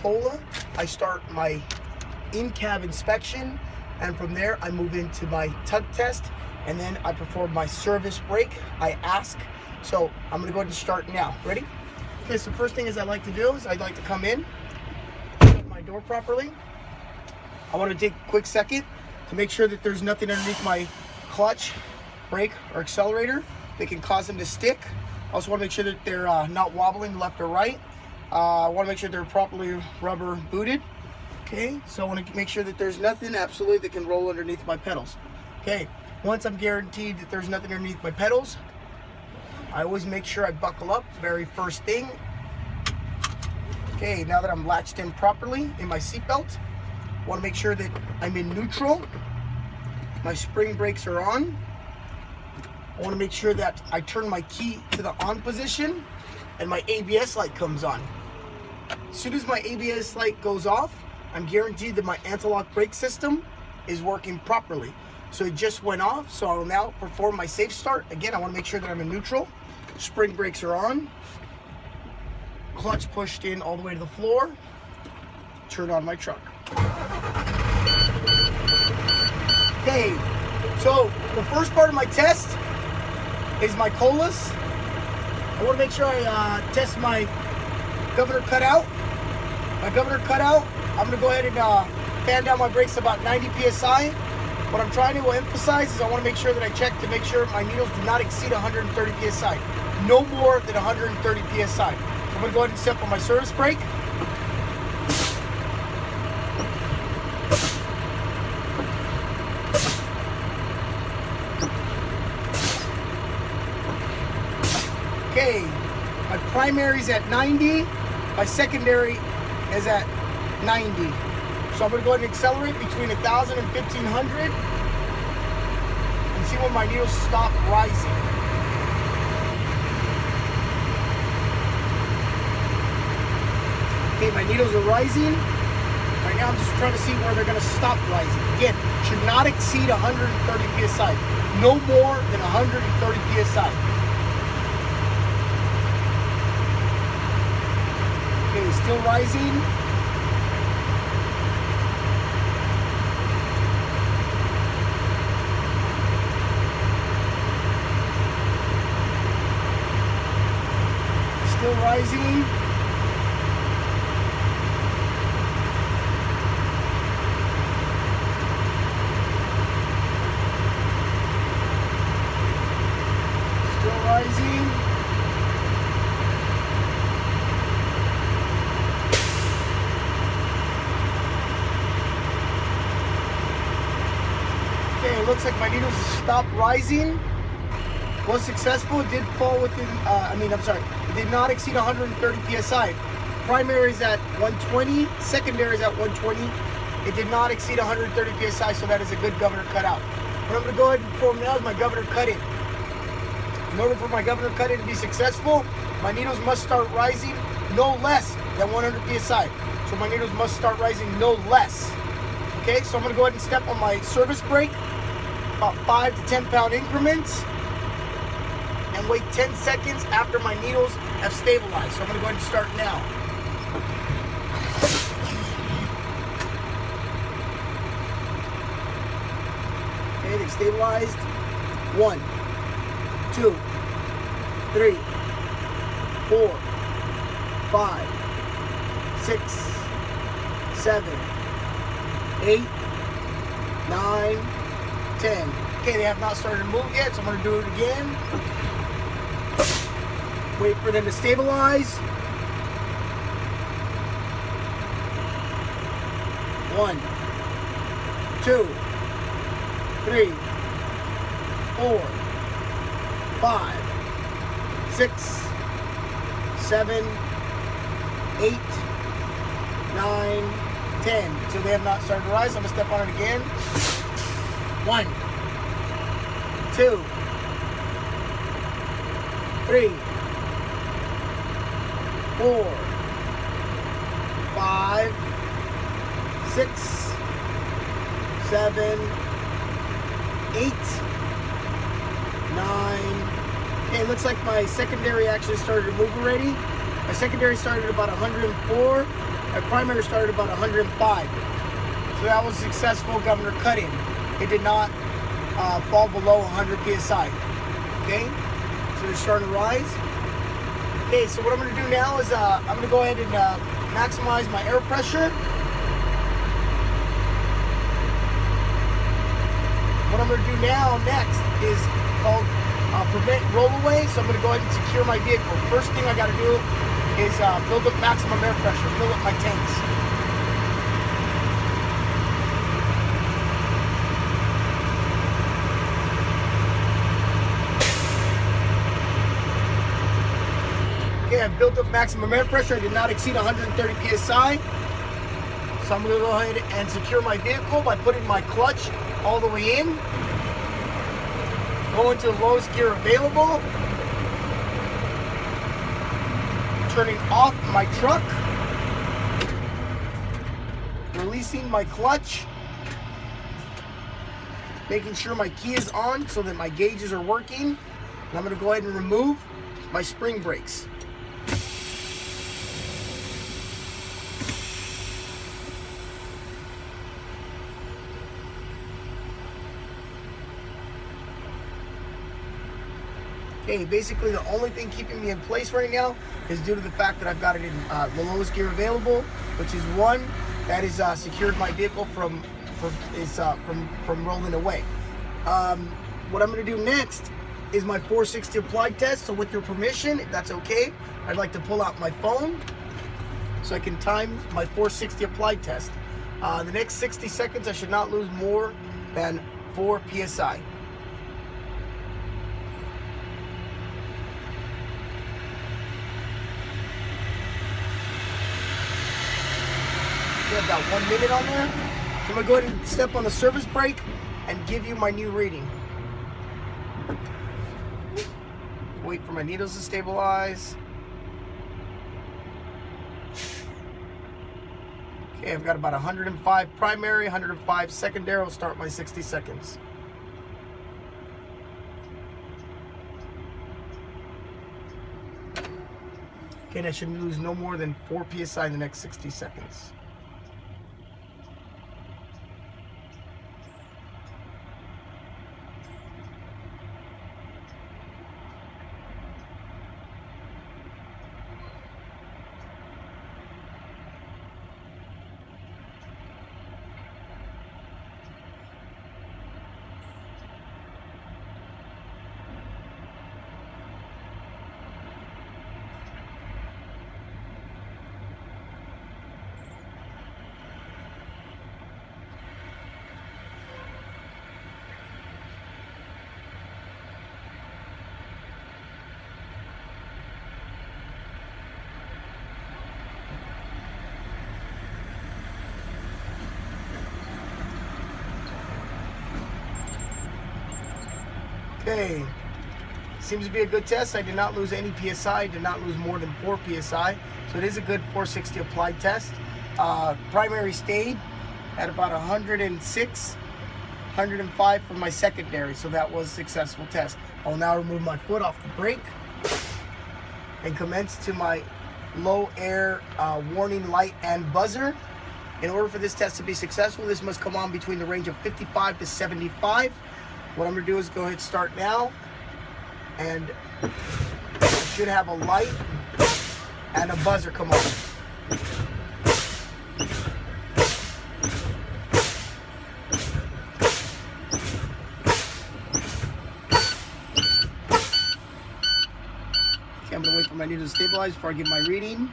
COLA, I start my in-cab inspection, and from there I move into my tug test, and then I perform my service brake. I ask. So I'm gonna go ahead and start now. Ready? Okay, so first thing is I like to do is I'd like to come in, shut my door properly. I want to take a quick second to make sure that there's nothing underneath my clutch, brake, or accelerator that can cause them to stick. I also want to make sure that they're not wobbling left or right. I want to make sure they're properly rubber booted. Okay, so I want to make sure that there's nothing absolutely that can roll underneath my pedals. Okay, once I'm guaranteed that there's nothing underneath my pedals, I always make sure I buckle up, very first thing. Okay, now that I'm latched in properly in my seatbelt, I want to make sure that I'm in neutral. My spring brakes are on. I want to make sure that I turn my key to the on position and my ABS light comes on. As soon as my ABS light goes off, I'm guaranteed that my anti-lock brake system is working properly. So it just went off, so I'll now perform my safe start. Again, I want to make sure that I'm in neutral. Spring brakes are on. Clutch pushed in all the way to the floor. Turn on my truck. Okay, so the first part of my test is my colas. I want to make sure I test my governor cutout. My governor cutout, I'm going to go ahead and fan down my brakes about 90 PSI. What I'm trying to emphasize is I want to make sure that I check to make sure my needles do not exceed 130 PSI. No more than 130 PSI. So I'm going to go ahead and step on my service brake. Okay, my primary is at 90, my secondary is at 90. So I'm going to go ahead and accelerate between 1,000 and 1,500 and see when my needles stop rising. Okay, my needles are rising. Right now I'm just trying to see where they're going to stop rising. Again, should not exceed 130 PSI. No more than 130 PSI. Okay, still rising. Still rising. Still rising. Okay, it looks like my needles stopped rising. Was successful. It did fall within, it did not exceed 130 PSI. Primary is at 120, secondary is at 120. It did not exceed 130 PSI, so that is a good governor cutout. What I'm going to go ahead and perform now is my governor cut-in. In order for my governor cut-in to be successful, my needles must start rising no less than 100 PSI. So my needles must start rising no less. Okay, so I'm going to go ahead and step on my service brake, about 5 to 10 pound increments, and wait 10 seconds after my needles have stabilized. So I'm going to go ahead and start now. Okay, they've stabilized. 1, 2, 3, 4, 5, 6, 7, 8, 9, 10. Okay, they have not started to move yet, so I'm going to do it again. Wait for them to stabilize. 1, 2, 3, 4, 5, 6, 7, 8, 9, 10. So they have not started to rise. I'm going to step on it again. 1, 2, 3, 4, 5, 6, 7, 8, 9. Okay, it looks like my secondary actually started to move already. My secondary started about 104. My primary started about 105. So that was successful governor cut-in. It did not fall below 100 psi. Okay, so they're starting to rise. Okay, so what I'm going to do now is I'm going to go ahead and maximize my air pressure. What I'm going to do now next is called prevent rollaway. So I'm going to go ahead and secure my vehicle. First thing I got to do is build up maximum air pressure, fill up my tanks. Okay, I've built up maximum air pressure. I did not exceed 130 psi. So I'm going to go ahead and secure my vehicle by putting my clutch all the way in. Go into the lowest gear available. Turning off my truck. Releasing my clutch. Making sure my key is on so that my gauges are working. And I'm going to go ahead and remove my spring brakes. Okay, basically the only thing keeping me in place right now is due to the fact that I've got it in the lowest gear available, which is 1. That is secured my vehicle from rolling away. What I'm going to do next is my 460 applied test. So with your permission, if that's okay, I'd like to pull out my phone so I can time my 460 applied test. The next 60 seconds, I should not lose more than 4 psi. I've got 1 minute on there. So I'm going to go ahead and step on the service brake and give you my new reading. Wait for my needles to stabilize. Okay, I've got about 105 primary, 105 secondary. I'll start my 60 seconds. Okay, and I should lose no more than 4 psi in the next 60 seconds. Okay, seems to be a good test. I did not lose any PSI, did not lose more than 4 PSI. So it is a good 460 applied test. Primary stayed at about 106, 105 for my secondary. So that was a successful test. I'll now remove my foot off the brake and commence to my low air warning light and buzzer. In order for this test to be successful, this must come on between the range of 55 to 75. What I'm going to do is go ahead and start now, and I should have a light and a buzzer come on. Okay, I'm going to wait for my needle to stabilize before I give my reading.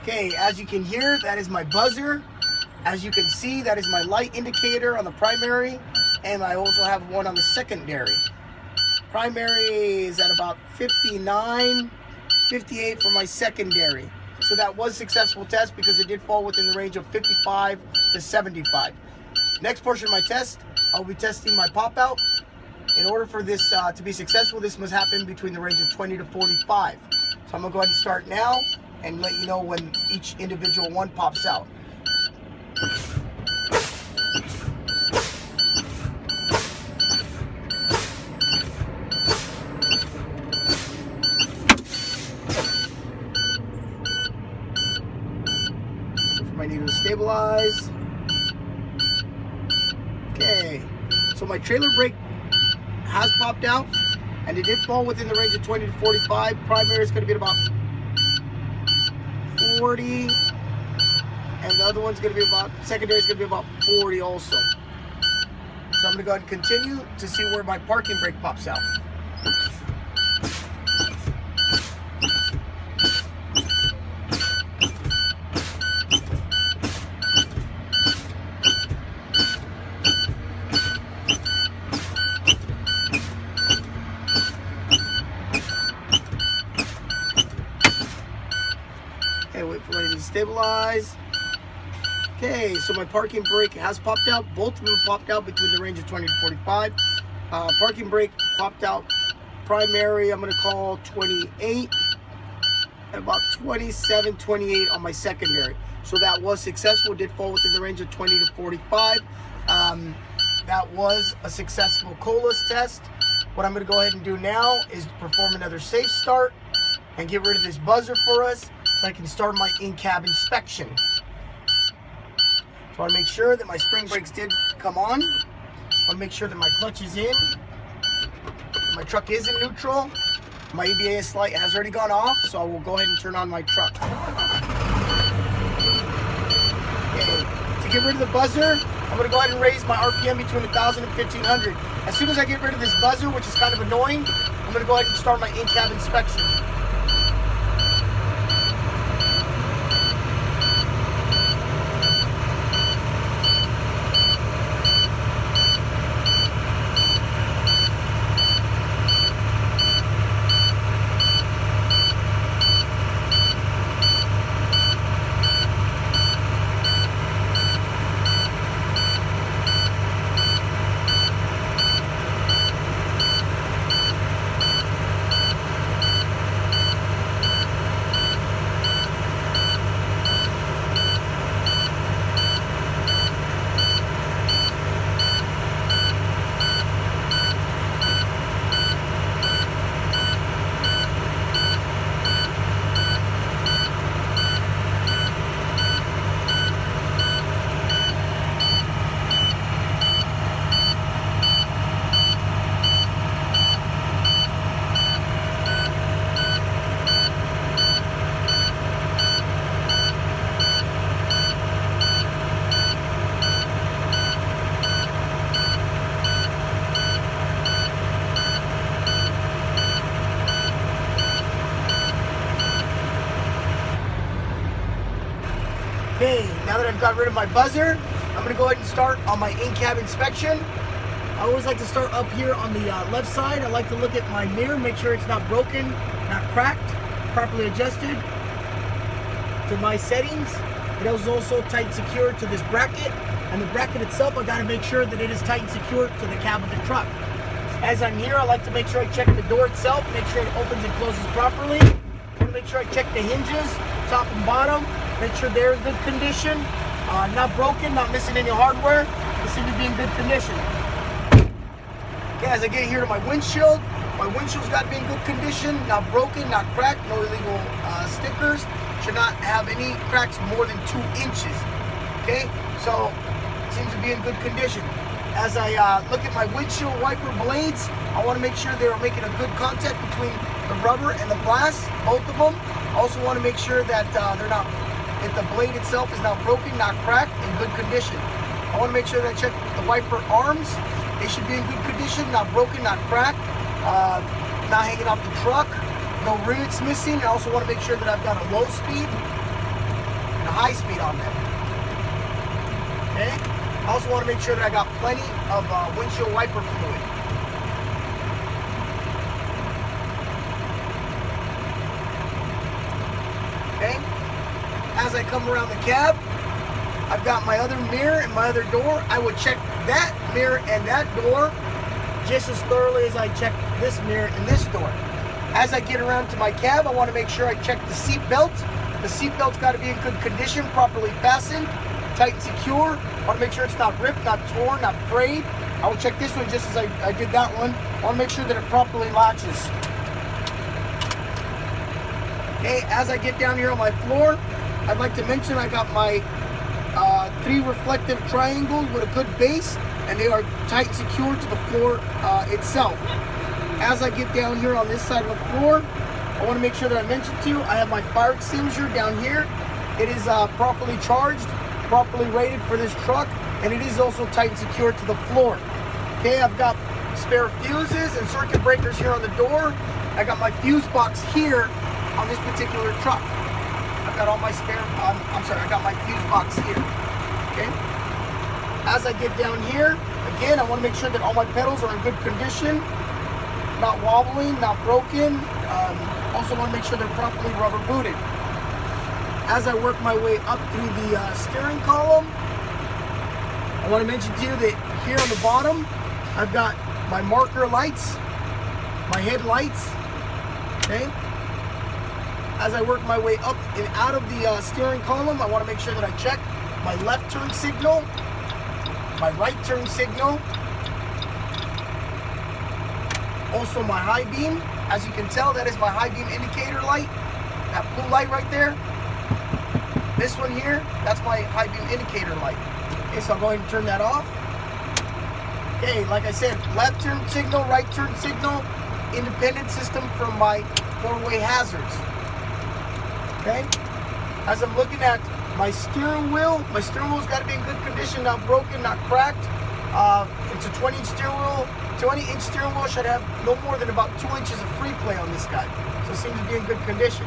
Okay, as you can hear, that is my buzzer. As you can see, that is my light indicator on the primary, and I also have one on the secondary. Primary is at about 59, 58 for my secondary. So that was a successful test because it did fall within the range of 55 to 75. Next portion of my test, I'll be testing my pop out. In order for this to be successful, this must happen between the range of 20 to 45. So I'm going to go ahead and start now and let you know when each individual one pops out. my needle to stabilize. Okay, so my trailer brake has popped out, and it did fall within the range of 20 to 45. Primary is going to be at about 40, and the other one's going to be about, secondary is going to be about 40 also. So I'm going to go ahead and continue to see where my parking brake pops out. Okay, wait for it to stabilize. Okay, so my parking brake has popped out. Both of them popped out between the range of 20 to 45. Parking brake popped out. Primary, I'm going to call 28. And about 27, 28 on my secondary. So that was successful. It did fall within the range of 20 to 45. That was a successful colas test. What I'm going to go ahead and do now is perform another safe start and get rid of this buzzer for us so I can start my in-cab inspection. So I want to make sure that my spring brakes did come on. I want to make sure that my clutch is in. My truck is in neutral. My ABS light has already gone off, so I will go ahead and turn on my truck. Okay, to get rid of the buzzer, I'm going to go ahead and raise my RPM between 1,000 and 1,500. As soon as I get rid of this buzzer, which is kind of annoying, I'm going to go ahead and start my in-cab inspection. Okay, now that I've got rid of my buzzer, I'm going to go ahead and start on my in-cab inspection. I always like to start up here on the left side. I like to look at my mirror, make sure it's not broken, not cracked, properly adjusted to my settings. It is also tight and secure to this bracket, and the bracket itself, I got to make sure that it is tight and secure to the cab of the truck. As I'm here, I like to make sure I check the door itself, make sure it opens and closes properly. I want to make sure I check the hinges, top and bottom. Make sure they're in good condition, not broken, not missing any hardware. They seem to be in good condition. Okay, as I get here to my windshield's got to be in good condition, not broken, not cracked, no illegal stickers. Should not have any cracks more than 2 inches. Okay, so it seems to be in good condition. As I look at my windshield wiper blades, I want to make sure they are making a good contact between the rubber and the glass, both of them. Also want to make sure that the blade itself is not broken, not cracked, in good condition. I want to make sure that I check the wiper arms. They should be in good condition, not broken, not cracked, not hanging off the truck, no rivets missing. I also want to make sure that I've got a low speed and a high speed on them. Okay? I also want to make sure that I got plenty of windshield wiper fluid. Okay? As I come around the cab, I've got my other mirror and my other door. I would check that mirror and that door just as thoroughly as I check this mirror and this door. As I get around to my cab, I want to make sure I check the seat belt. The seat belt's got to be in good condition, properly fastened, tight and secure. I want to make sure it's not ripped, not torn, not frayed. I will check this one just as I did that one. I want to make sure that it properly latches. Okay, as I get down here on my floor, I'd like to mention I got my 3 reflective triangles with a good base, and they are tight and secure to the floor itself. As I get down here on this side of the floor, I want to make sure that I mention to you, I have my fire extinguisher down here. It is properly charged, properly rated for this truck, and it is also tight and secure to the floor. Okay, I've got spare fuses and circuit breakers here on the door. I got my fuse box here on this particular truck. I've got all my spare, I got my fuse box here. Okay. As I get down here, again, I want to make sure that all my pedals are in good condition, not wobbling, not broken. Also want to make sure they're properly rubber booted. As I work my way up through the steering column, I want to mention to you that here on the bottom, I've got my marker lights, my headlights, okay? As I work my way up and out of the steering column, I want to make sure that I check my left turn signal, my right turn signal, also my high beam. As you can tell, that is my high beam indicator light, that blue light right there. This one here, that's my high beam indicator light. Okay, so I'll go ahead and turn that off. Okay, like I said, left turn signal, right turn signal, independent system from my 4-way hazards. Okay, as I'm looking at my steering wheel's got to be in good condition, not broken, not cracked. It's a 20-inch steering wheel. 20-inch steering wheel should have no more than about 2 inches of free play on this guy, so it seems to be in good condition.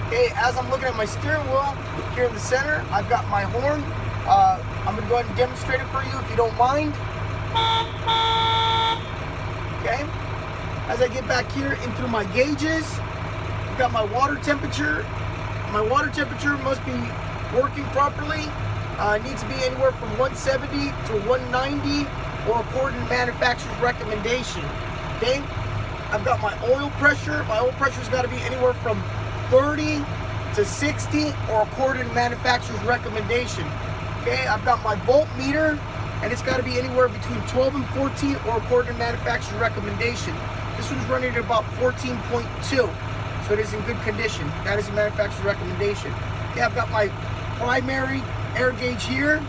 Okay, as I'm looking at my steering wheel here in the center, I've got my horn. I'm going to go ahead and demonstrate it for you if you don't mind. Okay, as I get back here in through my gauges, I've got my water temperature. My water temperature must be working properly. It needs to be anywhere from 170 to 190 or according to manufacturer's recommendation. Okay, I've got my oil pressure. My oil pressure's got to be anywhere from 30 to 60 or according to manufacturer's recommendation. Okay, I've got my voltmeter, and it's got to be anywhere between 12 and 14 or according to manufacturer's recommendation. This one's running at about 14.2, so it is in good condition. That is the manufacturer's recommendation. Okay, I've got my primary air gauge here.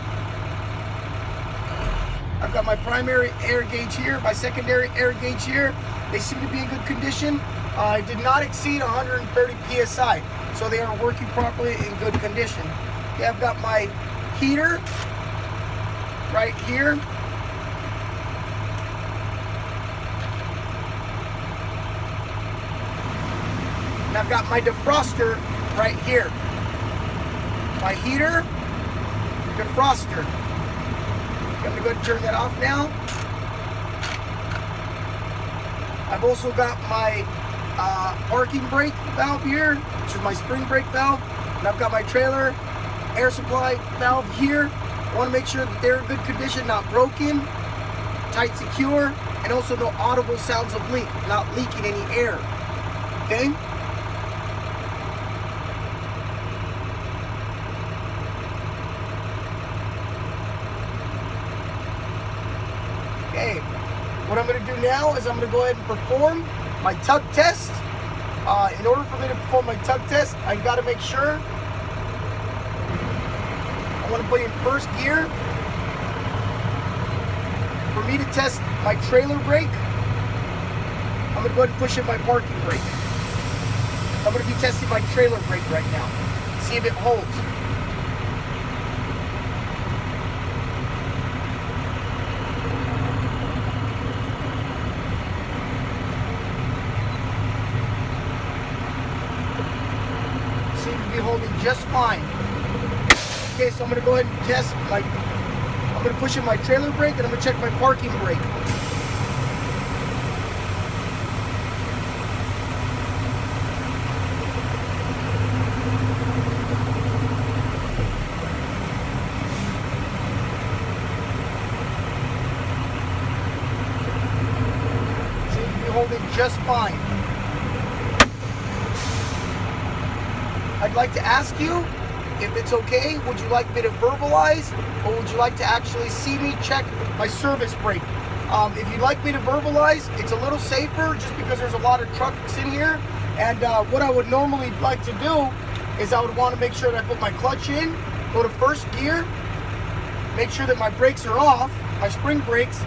I've got my primary air gauge here, my secondary air gauge here. They seem to be in good condition. I did not exceed 130 PSI, so they are working properly in good condition. Okay, I've got my heater right here. And I've got my defroster right here. My heater, defroster. Okay, I'm gonna go ahead and turn that off now. I've also got my parking brake valve here, which is my spring brake valve, and I've got my trailer air supply valve here. I want to make sure that they're in good condition, not broken, tight, secure, and also no audible sounds of leak, not leaking any air. Okay? Okay. What I'm going to do now is I'm going to go ahead and perform my tug test. In order for me to perform my tug test, I got to make sure I want to put in first gear. For me to test my trailer brake, I'm going to go ahead and push in my parking brake. I'm going to be testing my trailer brake right now. See if it holds. Seems to be holding just fine. Okay, so I'm going to go ahead and test I'm going to push in my trailer brake, and I'm going to check my parking brake. Seems to be holding just fine. I'd like to ask you, if it's okay, would you like me to verbalize, or would you like to actually see me check my service brake? If you'd like me to verbalize, it's a little safer just because there's a lot of trucks in here. And what I would normally like to do is I would want to make sure that I put my clutch in, go to first gear, make sure that my brakes are off, my spring brakes,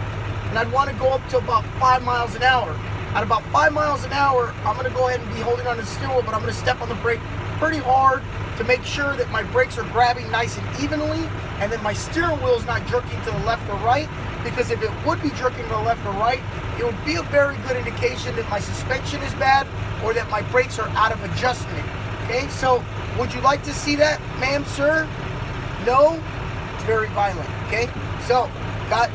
and I'd want to go up to about 5 miles an hour. At about 5 miles an hour, I'm going to go ahead and be holding on the steering wheel, but I'm going to step on the brake pretty hard to make sure that my brakes are grabbing nice and evenly, and then my steering wheel is not jerking to the left or right, because if it would be jerking to the left or right, it would be a very good indication that my suspension is bad or that my brakes are out of adjustment. Okay, so would you like to see that, ma'am, sir? No? It's very violent. Okay, so got